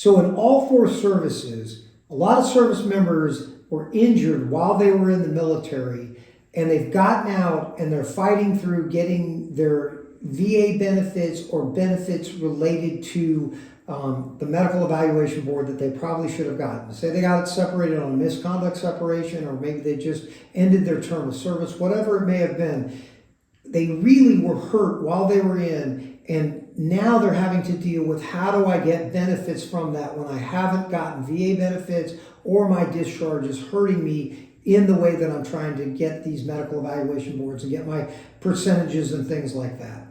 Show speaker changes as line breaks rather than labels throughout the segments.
So in all four services, a lot of service members were injured while they were in the military, and they've gotten out and they're fighting through getting their VA benefits or benefits related to the medical evaluation board that they probably should have gotten. Say they got it separated on a misconduct separation, or maybe they just ended their term of service, whatever it may have been. They really were hurt while they were in, and now they're having to deal with how do I get benefits from that when I haven't gotten VA benefits or my discharge is hurting me in the way that I'm trying to get these medical evaluation boards and get my percentages and things like that.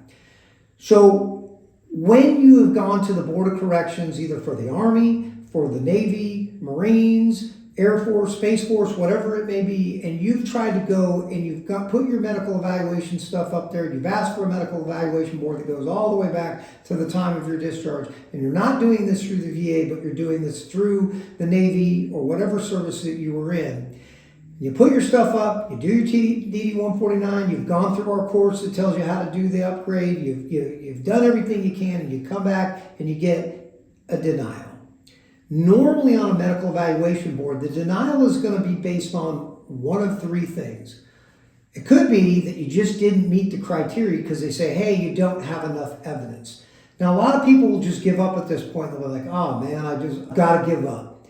So when you have gone to the Board of Corrections, either for the Army, for the Navy, Marines, Air Force, Space Force, whatever it may be, and you've tried to go and you've put your medical evaluation stuff up there, you've asked for a medical evaluation board that goes all the way back to the time of your discharge, and you're not doing this through the VA, but you're doing this through the Navy or whatever service that you were in. You put your stuff up, you do your DD 149, you've gone through our course that tells you how to do the upgrade, you've done everything you can, and you come back and you get a denial. Normally on a medical evaluation board, the denial is going to be based on one of three things. It could be that you just didn't meet the criteria because they say, hey, you don't have enough evidence. Now, a lot of people will just give up at this point. They'll be like, oh man, I just got to give up.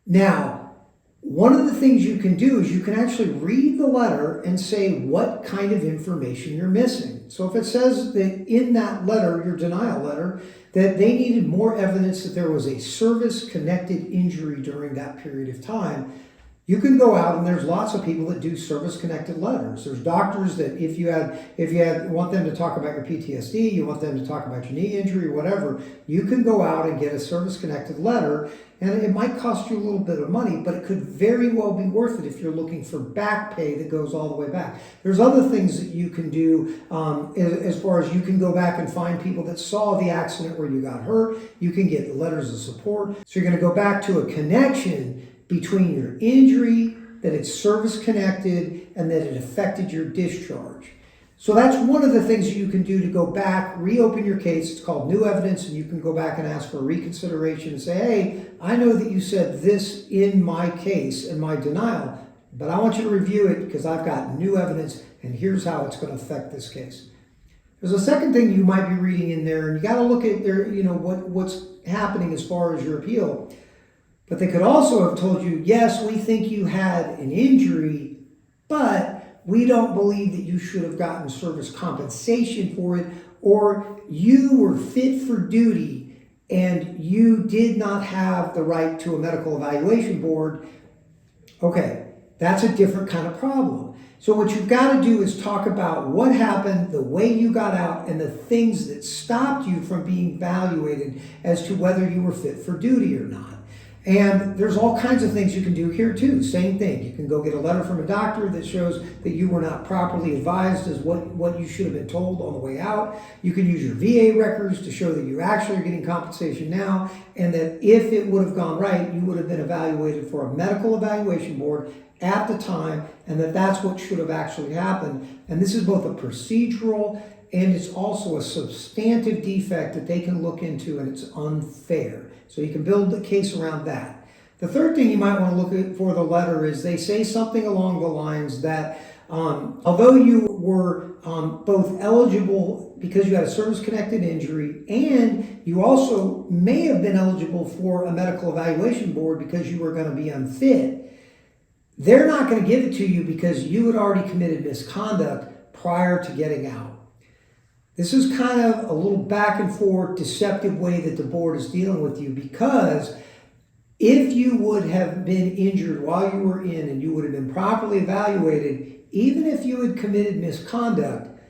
Now, one of the things you can do is you can actually read the letter and say what kind of information you're missing. So if it says that in that letter, your denial letter, that they needed more evidence that there was a service-connected injury during that period of time, you can go out, and there's lots of people that do service-connected letters. There's doctors that if you want them to talk about your PTSD, you want them to talk about your knee injury, whatever, you can go out and get a service-connected letter, and it might cost you a little bit of money, but it could very well be worth it if you're looking for back pay that goes all the way back. There's other things that you can do as far as you can go back and find people that saw the accident where you got hurt. You can get letters of support. So you're going to go back to a connection between your injury, that it's service-connected, and that it affected your discharge. So that's one of the things you can do to go back, reopen your case. It's called new evidence, and you can go back and ask for reconsideration and say, hey, I know that you said this in my case, in my denial, but I want you to review it because I've got new evidence, and here's how it's going to affect this case. There's a second thing you might be reading in there, and you got to look at their, what's happening as far as your appeal. But they could also have told you, yes, we think you had an injury, but we don't believe that you should have gotten service compensation for it, or you were fit for duty and you did not have the right to a medical evaluation board. Okay, that's a different kind of problem. So what you've got to do is talk about what happened, the way you got out, and the things that stopped you from being evaluated as to whether you were fit for duty or not. And there's all kinds of things you can do here too. Same thing. You can go get a letter from a doctor that shows that you were not properly advised as what you should have been told on the way out. You can use your VA records to show that you actually are getting compensation now, and that if it would have gone right, you would have been evaluated for a medical evaluation board at the time, and that's what should have actually happened. And this is both a procedural and it's also a substantive defect that they can look into, and it's unfair. So you can build a case around that. The third thing you might want to look at for the letter is they say something along the lines that although you were both eligible because you had a service-connected injury, and you also may have been eligible for a medical evaluation board because you were going to be unfit, they're not going to give it to you because you had already committed misconduct prior to getting out. This is kind of a little back and forth, deceptive way that the board is dealing with you, because if you would have been injured while you were in and you would have been properly evaluated, even if you had committed misconduct,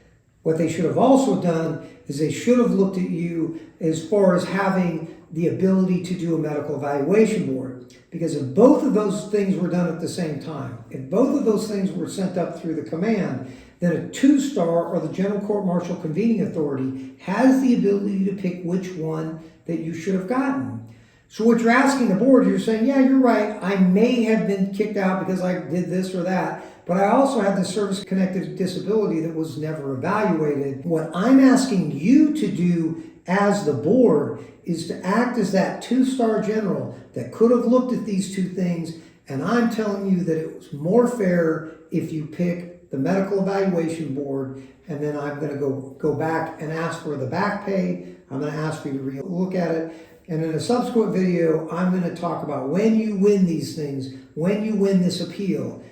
what they should have also done is they should have looked at you as far as having the ability to do a medical evaluation board. Because if both of those things were done at the same time, if both of those things were sent up through the command, then a 2-star or the General Court Martial Convening Authority has the ability to pick which one that you should have gotten. So what you're asking the board, you're saying, yeah, you're right, I may have been kicked out because I did this or that, but I also have this service-connected disability that was never evaluated. What I'm asking you to do as the board is to act as that two-star general that could have looked at these two things. And I'm telling you that it was more fair if you pick the medical evaluation board, and then I'm going to go back and ask for the back pay. I'm going to ask for you to re-look at it. And in a subsequent video, I'm going to talk about when you win these things, when you win this appeal,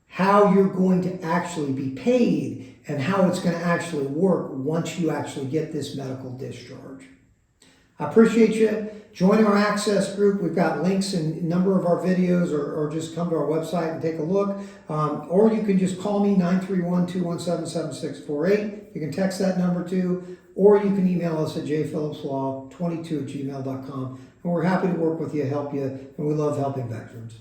how you're going to actually be paid and how it's going to actually work once you actually get this medical discharge. I appreciate you joining our Access group. We've got links in a number of our videos, or just come to our website and take a look. Or you can just call me, 931-217-7648. You can text that number too, or you can email us at jphillipslaw22@gmail.com. And we're happy to work with you, help you, and we love helping veterans.